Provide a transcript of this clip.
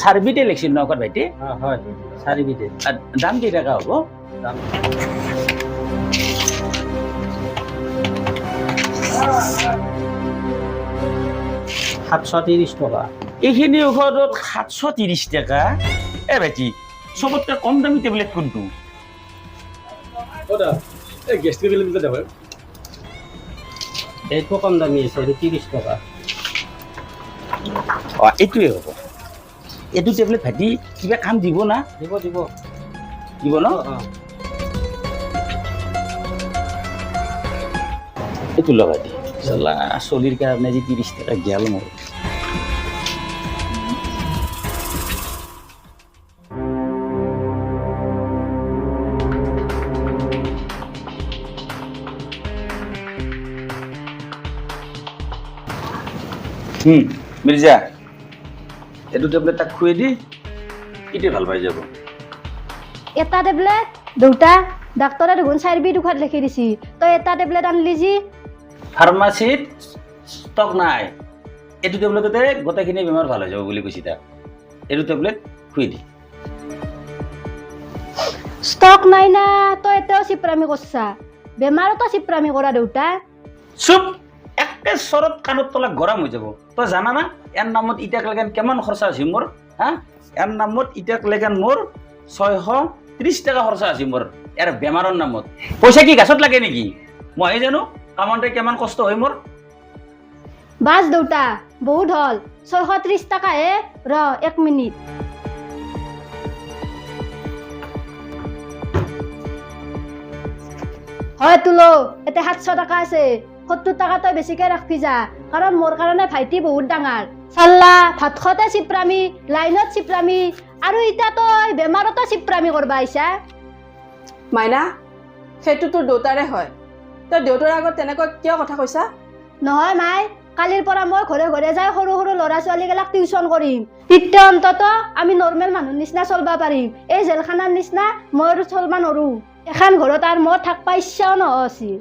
চাৰিবিধে লিখিছিল নকৰ ভাইটি হয় চাৰিবিধে দাম কেই টাকা হব দাম 730 টকা এইখিনি ঔষধত 730 টাকা এ ভাইটি সবতকে কম দামি টেবলেট কোনটো ওটা এই গেস্ট্রিক টেবলেট দেব এইটো কম দামী আছে এইটো 30 টকা এইটোৱে হ'ব এইটো টেবলেট ভাইটি কিবা কাম দিব না দিব দিব দিব ন এইটো লগাই দি চালা চলিৰ কাৰণে যে 30 টাকা গেল মোৰ মিৰ্জা এইটো টেবলেট তাক খুৱাই দি এতিয়া ভাল পাই যাব এটা টেবলেট দুটা ডাক্তৰে দেখোন 4 বিধ ঔষধ লিখি দিছি তই এটা টেবলেট আনলি যি ফাৰ্মাচীত ষ্টক নাই এইটো টেবলেটতে গোটেইখিনি বেমাৰ ভাল হৈ যাব বুলি কৈছে তাক এইটো টেবলেট খুৱাই দি ষ্টক নাই না তই এটাও চিপ্ৰামি কৰছা বেমাৰতো চিপ্ৰামি কৰা দেউতা চুপ একে চৰত কাণত তলা গৰম হৈ যাব তই জানা না ইয়াৰ নামত ইটাক লেগান কিমান খৰচা আছে মোৰ হা ইয়াৰ নামত ইটাক লেগান মোৰ 630 টাকা খৰচা আছে মোৰ ইয়াৰ বেমাৰৰ নামত পইচা কি গাছত লাগে নেকি মই জানো কামতে কিমান কষ্ট হয় মোৰ বাস দেউতা বহুত হল 630 টাকা হে ৰ 1 মিনিট হয় তুলো এতে 700 টাকা আছে 70 টাকা তই বেছিকে ৰাখি যা কাৰণ মোৰ কাৰণে ভাইটি বহুত ডাঙৰ চাল্লা ভাত খতে চিপ্ৰামি লাইনত চিপ্ৰামি আৰু ইটা তই বেমাৰতো চিপ্ৰামি কৰবা আইছা মাইনা সেইটো তোৰ দেউতাৰে হয় তই দেউতাৰ আগত তেনেকৈ কিয় কথা কৈছা নহয় মাই কালিৰ পৰা মই ঘৰে ঘৰে যাই সৰু সৰু ল'ৰা ছোৱালীগিলাক টিউচন কৰিম তেতিয়া অন্তত আমি নৰ্মেল মানুহৰ নিচিনা চলবা পাৰিম এই জেলখানাৰ নিচিনা মই আৰু চলবা নৰো এখন ঘৰত আৰু মই থাকবা ইচ্ছাও নহৈছিল